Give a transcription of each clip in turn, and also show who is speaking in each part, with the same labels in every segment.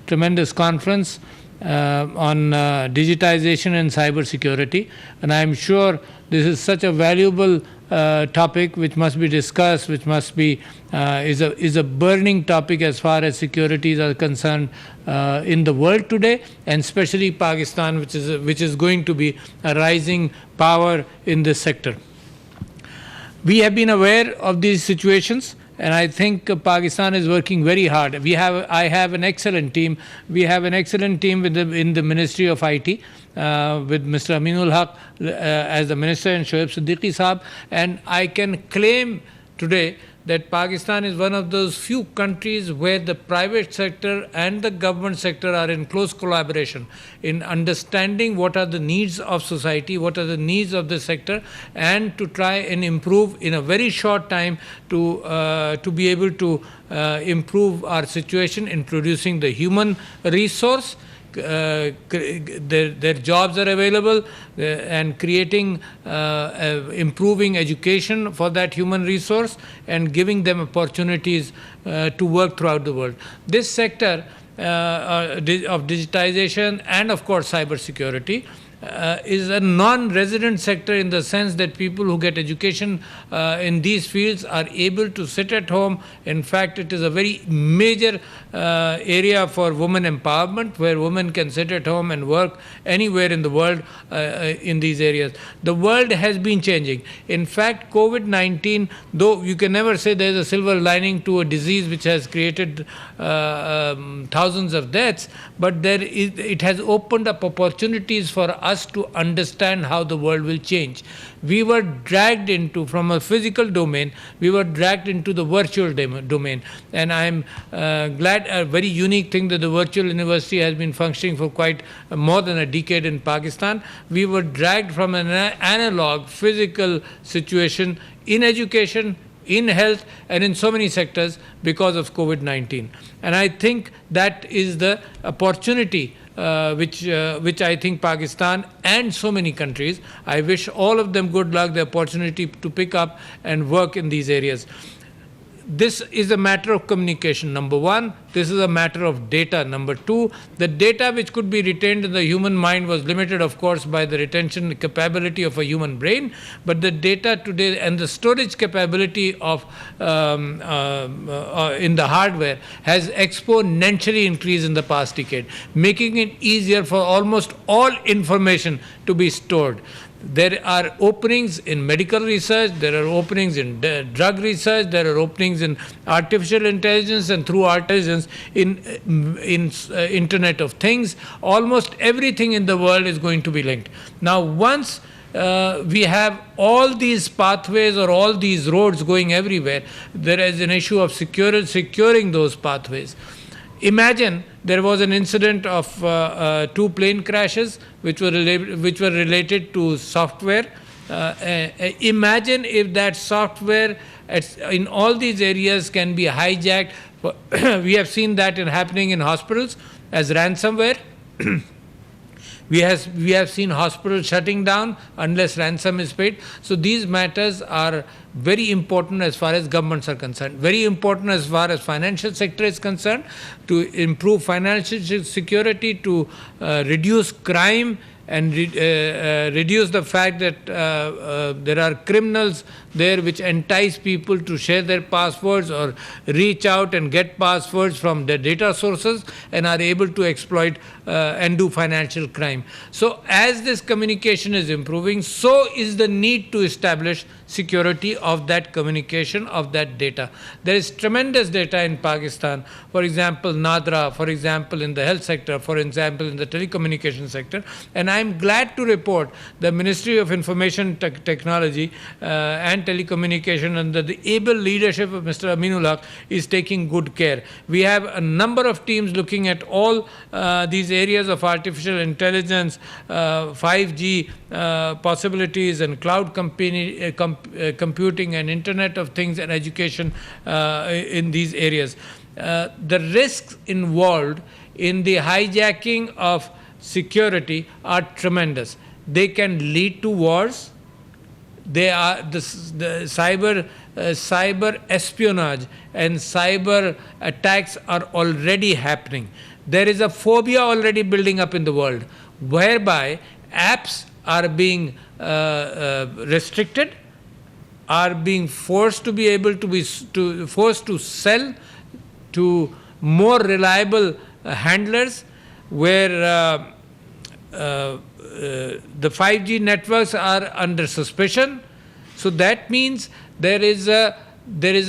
Speaker 1: tremendous conference on digitization and cyber security, and I am sure this is such a valuable topic which must be discussed, which must be is a burning topic as far as securities are concerned in the world today, and especially Pakistan, which is going to be a rising power in this sector. We have been aware of these situations, and I think Pakistan is working very hard. I have an excellent team. We have an excellent team in the Ministry of IT, with Mr. Aminul Haq as the Minister and Shoaib Siddiqui Saab. And I can claim today that Pakistan is one of those few countries where the private sector and the government sector are in close collaboration in understanding what are the needs of society, what are the needs of the sector, and to try and improve in a very short time to be able to improve our situation in producing the human resource. Their jobs are available, and creating, improving education for that human resource and giving them opportunities to work throughout the world. This sector of digitization and of course cyber security is a non-resident sector in the sense that people who get education in these fields are able to sit at home. In fact, it is a very major area for women empowerment, where women can sit at home and work anywhere in the world in these areas. The world has been changing. In fact, COVID-19, though you can never say there is a silver lining to a disease which has created thousands of deaths, but it has opened up opportunities for us to understand how the world will change. We were dragged into, from a physical domain, we were dragged into the virtual domain. And I'm glad, a very unique thing, that the virtual university has been functioning for quite more than a decade in Pakistan. We were dragged from an analog physical situation in education, in health, and in so many sectors because of COVID-19. And I think that is the opportunity which I think Pakistan and so many countries, I wish all of them good luck, the opportunity to pick up and work in these areas. This is a matter of communication, number one. This is a matter of data, number two. The data which could be retained in the human mind was limited, of course, by the retention capability of a human brain, but the data today and the storage capability of in the hardware has exponentially increased in the past decade, making it easier for almost all information to be stored. There are openings in medical research, there are openings in drug research, there are openings in artificial intelligence, and through intelligence in Internet of Things. Almost everything in the world is going to be linked. Now, once we have all these pathways or all these roads going everywhere, there is an issue of securing those pathways. Imagine there was an incident of 2 plane crashes which were related to software. Imagine if that software in all these areas can be hijacked. We have seen that happening in hospitals as ransomware. We have seen hospitals shutting down unless ransom is paid. So these matters are very important as far as governments are concerned, very important as far as financial sector is concerned, to improve financial security, to reduce crime, and reduce the fact that there are criminals there which entice people to share their passwords or reach out and get passwords from their data sources and are able to exploit and do financial crime. So as this communication is improving, so is the need to establish security of that communication, of that data. There is tremendous data in Pakistan, for example, NADRA, for example, in the health sector, for example, in the telecommunication sector. And I'm glad to report the Ministry of Information Technology and Telecommunication, under the able leadership of Mr. Aminul Haq, is taking good care. We have a number of teams looking at all these areas of artificial intelligence, 5G possibilities, and cloud computing and Internet of Things and education in these areas. The risks involved in the hijacking of security are tremendous. They can lead to wars. They are the cyber espionage and cyber attacks are already happening. there is a phobia already building up in the world, whereby apps are being restricted, are being forced to be able to be forced to sell to more reliable handlers, where the 5G networks are under suspicion. So that means there is a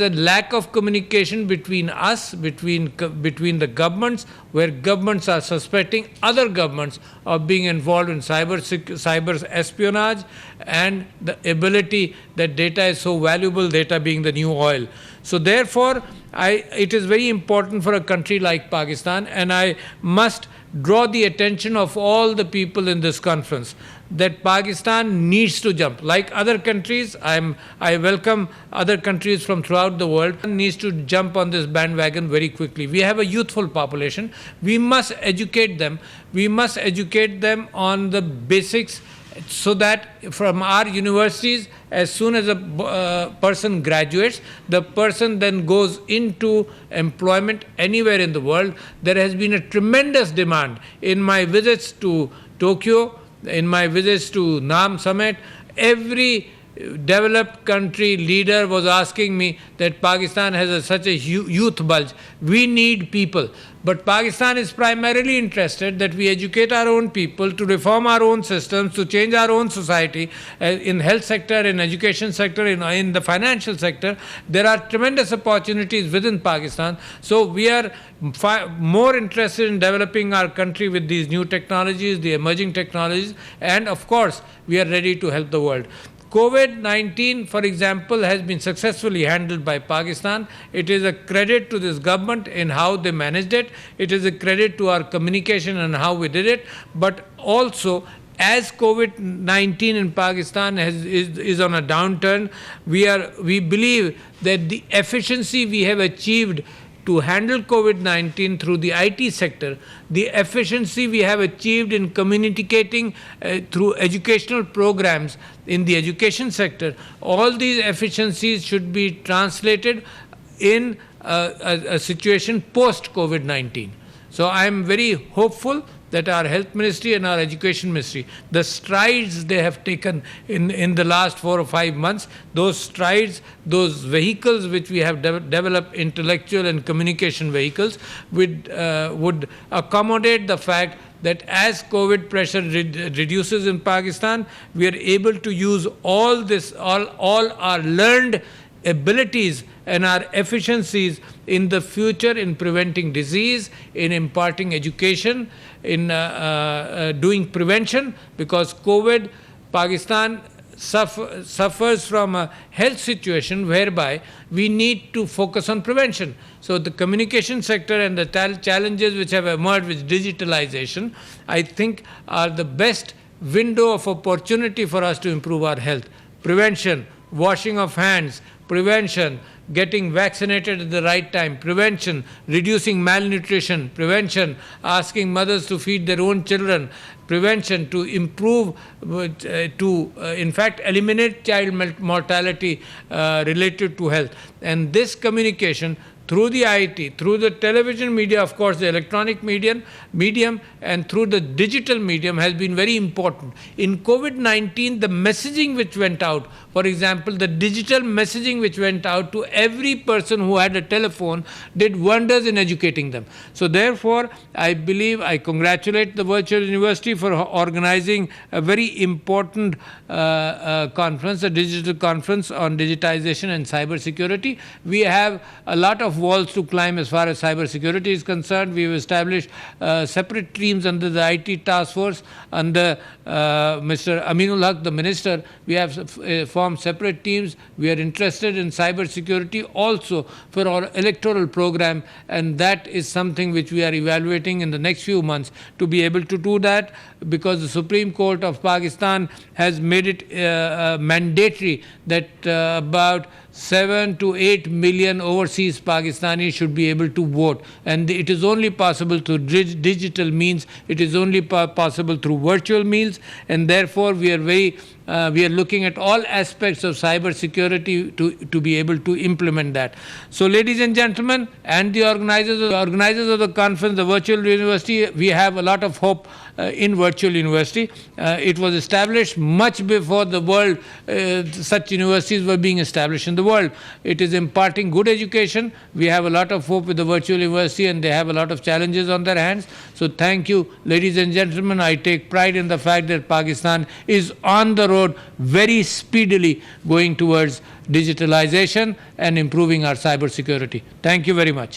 Speaker 1: lack of communication between us, between the governments, where governments are suspecting other governments of being involved in cyber espionage, and the ability that data is so valuable, data being the new oil. So therefore, it is very important for a country like Pakistan, and I must draw the attention of all the people in this conference, that Pakistan needs to jump. Like other countries, I welcome other countries from throughout the world, needs to jump on this bandwagon very quickly. We have a youthful population. We must educate them. We must educate them on the basics, so that from our universities, as soon as a person graduates, the person then goes into employment anywhere in the world. There has been a tremendous demand. In my visits to Tokyo, in my visits to NAM Summit, every developed country leader was asking me that Pakistan has such a youth bulge. We need people. But Pakistan is primarily interested that we educate our own people, to reform our own systems, to change our own society in health sector, in education sector, in the financial sector. There are tremendous opportunities within Pakistan. So we are more interested in developing our country with these new technologies, the emerging technologies, and of course, we are ready to help the world. COVID-19, for example, has been successfully handled by Pakistan. It is a credit to this government in how they managed it. It is a credit to our communication and how we did it. But also, as COVID-19 in Pakistan is on a downturn, we believe that the efficiency we have achieved to handle COVID-19 through the IT sector, the efficiency we have achieved in communicating through educational programs in the education sector, all these efficiencies should be translated in a situation post-COVID-19. So I am very hopeful that our health ministry and our education ministry, the strides they have taken in the last 4 or 5 months, those strides, those vehicles which we have developed, intellectual and communication vehicles, would accommodate the fact that as COVID pressure reduces in Pakistan, we are able to use all our learned abilities and our efficiencies in the future in preventing disease, in imparting education, in doing prevention, because COVID, Pakistan suffers from a health situation whereby we need to focus on prevention. So the communication sector and the challenges which have emerged with digitalization, I think are the best window of opportunity for us to improve our health. Prevention, washing of hands, prevention, getting vaccinated at the right time, prevention, reducing malnutrition, prevention, asking mothers to feed their own children, prevention, to improve, in fact, eliminate child mortality related to health. And this communication through the IT, through the television media, of course, the electronic medium, and through the digital medium has been very important. In COVID-19, the messaging which went out, for example, the digital messaging which went out to every person who had a telephone did wonders in educating them. So therefore, I believe, I congratulate the Virtual University for organizing a very important conference, a digital conference on digitization and cybersecurity. We have a lot of walls to climb as far as cybersecurity is concerned. We've established separate teams under the IT task force, under Mr. Aminul Haq, the minister. We have formed separate teams. We are interested in cybersecurity also for our electoral program, and that is something which we are evaluating in the next few months to be able to do that, because the Supreme Court of Pakistan has made it mandatory that about 7 to 8 million overseas Pakistanis should be able to vote. And it is only possible through digital means, it is only possible through virtual means, and therefore we are very We are looking at all aspects of cyber security to be able to implement that. So, ladies and gentlemen, and the organizers of the conference, the virtual university, we have a lot of hope in virtual university. It was established much before the world, such universities were being established in the world. It is imparting good education. We have a lot of hope with the virtual university, and they have a lot of challenges on their hands. So thank you, ladies and gentlemen. I take pride in the fact that Pakistan is on the road very speedily going towards digitalization and improving our cyber security. Thank you very much.